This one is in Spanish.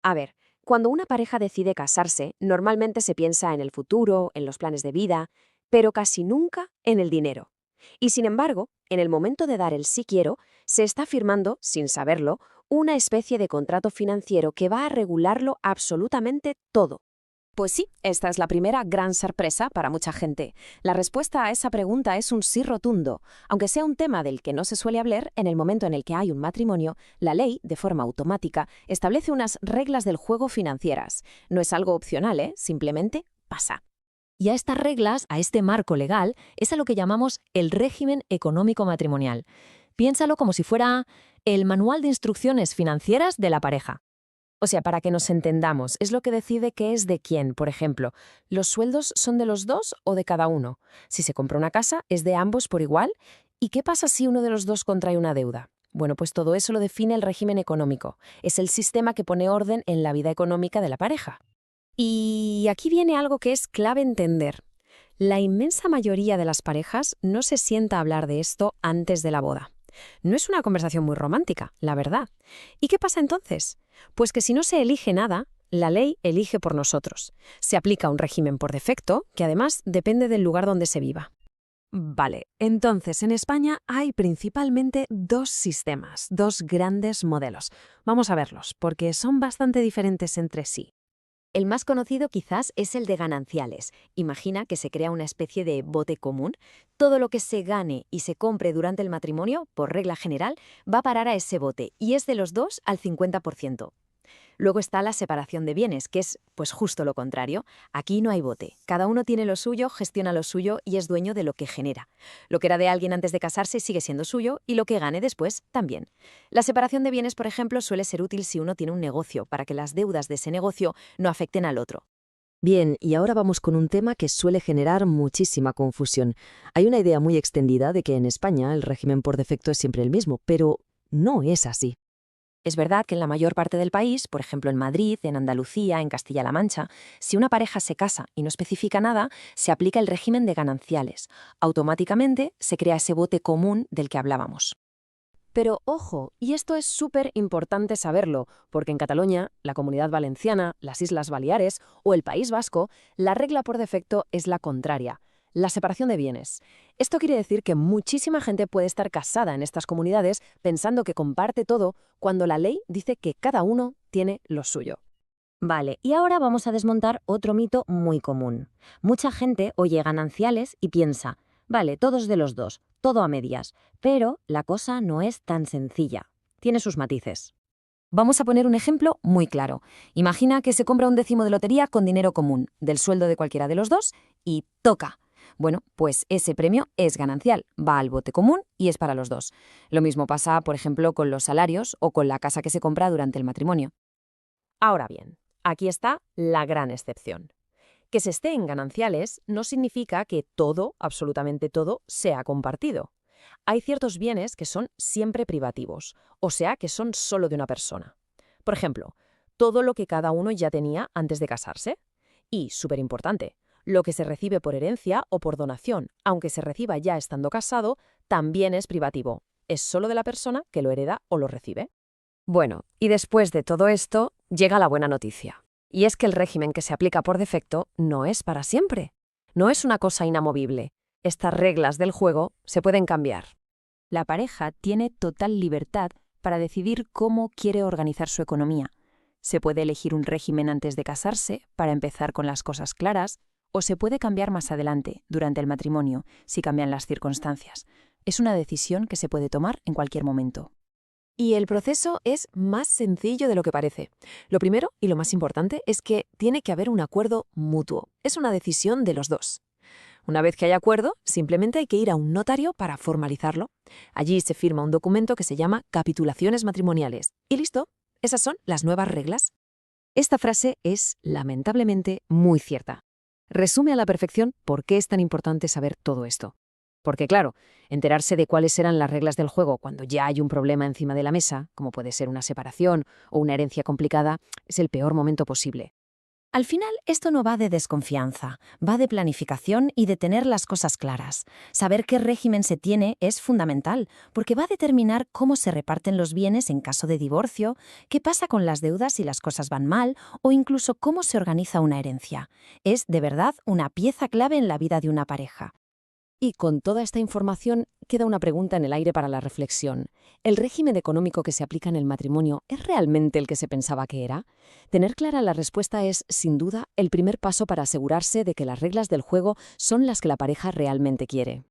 A ver, cuando una pareja decide casarse, normalmente se piensa en el futuro, en los planes de vida, pero casi nunca en el dinero. Y sin embargo, en el momento de dar el sí quiero, se está firmando, sin saberlo, una especie de contrato financiero que va a regularlo absolutamente todo. Pues sí, esta es la primera gran sorpresa para mucha gente. La respuesta a esa pregunta es un sí rotundo. Aunque sea un tema del que no se suele hablar, en el momento en el que hay un matrimonio, la ley, de forma automática, establece unas reglas del juego financieras. No es algo opcional, ¿eh? Simplemente pasa. Y a estas reglas, a este marco legal, es a lo que llamamos el régimen económico matrimonial. Piénsalo como si fuera el manual de instrucciones financieras de la pareja. O sea, para que nos entendamos, es lo que decide qué es de quién. Por ejemplo, ¿los sueldos son de los dos o de cada uno? Si se compra una casa, ¿es de ambos por igual? ¿Y qué pasa si uno de los dos contrae una deuda? Bueno, pues todo eso lo define el régimen económico. Es el sistema que pone orden en la vida económica de la pareja. Y aquí viene algo que es clave entender. La inmensa mayoría de las parejas no se sienta a hablar de esto antes de la boda. No es una conversación muy romántica, la verdad. ¿Y qué pasa entonces? Pues que si no se elige nada, la ley elige por nosotros. Se aplica un régimen por defecto, que además depende del lugar donde se viva. Vale, entonces en España hay principalmente dos sistemas, dos grandes modelos. Vamos a verlos, porque son bastante diferentes entre sí. El más conocido quizás es el de gananciales. Imagina que se crea una especie de bote común. Todo lo que se gane y se compre durante el matrimonio, por regla general, va a parar a ese bote y es de los dos al 50%. Luego está la separación de bienes, que es pues justo lo contrario. Aquí no hay bote. Cada uno tiene lo suyo, gestiona lo suyo y es dueño de lo que genera. Lo que era de alguien antes de casarse sigue siendo suyo y lo que gane después también. La separación de bienes, por ejemplo, suele ser útil si uno tiene un negocio, para que las deudas de ese negocio no afecten al otro. Bien, y ahora vamos con un tema que suele generar muchísima confusión. Hay una idea muy extendida de que en España el régimen por defecto es siempre el mismo, pero no es así. Es verdad que en la mayor parte del país, por ejemplo en Madrid, en Andalucía, en Castilla-La Mancha, si una pareja se casa y no especifica nada, se aplica el régimen de gananciales. Automáticamente se crea ese bote común del que hablábamos. Pero ojo, y esto es súper importante saberlo, porque en Cataluña, la Comunidad Valenciana, las Islas Baleares o el País Vasco, la regla por defecto es la contraria, la separación de bienes. Esto quiere decir que muchísima gente puede estar casada en estas comunidades pensando que comparte todo cuando la ley dice que cada uno tiene lo suyo. Vale, y ahora vamos a desmontar otro mito muy común. Mucha gente oye gananciales y piensa, vale, todos de los dos, todo a medias, pero la cosa no es tan sencilla. Tiene sus matices. Vamos a poner un ejemplo muy claro. Imagina que se compra un décimo de lotería con dinero común, del sueldo de cualquiera de los dos, y toca. Bueno, pues ese premio es ganancial, va al bote común y es para los dos. Lo mismo pasa, por ejemplo, con los salarios o con la casa que se compra durante el matrimonio. Ahora bien, aquí está la gran excepción. Que se esté en gananciales no significa que todo, absolutamente todo, sea compartido. Hay ciertos bienes que son siempre privativos, o sea, que son solo de una persona. Por ejemplo, todo lo que cada uno ya tenía antes de casarse. Y, súper importante, lo que se recibe por herencia o por donación, aunque se reciba ya estando casado, también es privativo. Es solo de la persona que lo hereda o lo recibe. Bueno, y después de todo esto, llega la buena noticia. Y es que el régimen que se aplica por defecto no es para siempre. No es una cosa inamovible. Estas reglas del juego se pueden cambiar. La pareja tiene total libertad para decidir cómo quiere organizar su economía. Se puede elegir un régimen antes de casarse para empezar con las cosas claras, o se puede cambiar más adelante, durante el matrimonio, si cambian las circunstancias. Es una decisión que se puede tomar en cualquier momento. Y el proceso es más sencillo de lo que parece. Lo primero y lo más importante es que tiene que haber un acuerdo mutuo. Es una decisión de los dos. Una vez que hay acuerdo, simplemente hay que ir a un notario para formalizarlo. Allí se firma un documento que se llama capitulaciones matrimoniales. Y listo, esas son las nuevas reglas. Esta frase es, lamentablemente, muy cierta. Resume a la perfección por qué es tan importante saber todo esto. Porque claro, enterarse de cuáles serán las reglas del juego cuando ya hay un problema encima de la mesa, como puede ser una separación o una herencia complicada, es el peor momento posible. Al final, esto no va de desconfianza, va de planificación y de tener las cosas claras. Saber qué régimen se tiene es fundamental, porque va a determinar cómo se reparten los bienes en caso de divorcio, qué pasa con las deudas si las cosas van mal, o incluso cómo se organiza una herencia. Es, de verdad, una pieza clave en la vida de una pareja. Y con toda esta información queda una pregunta en el aire para la reflexión. ¿El régimen económico que se aplica en el matrimonio es realmente el que se pensaba que era? Tener clara la respuesta es, sin duda, el primer paso para asegurarse de que las reglas del juego son las que la pareja realmente quiere.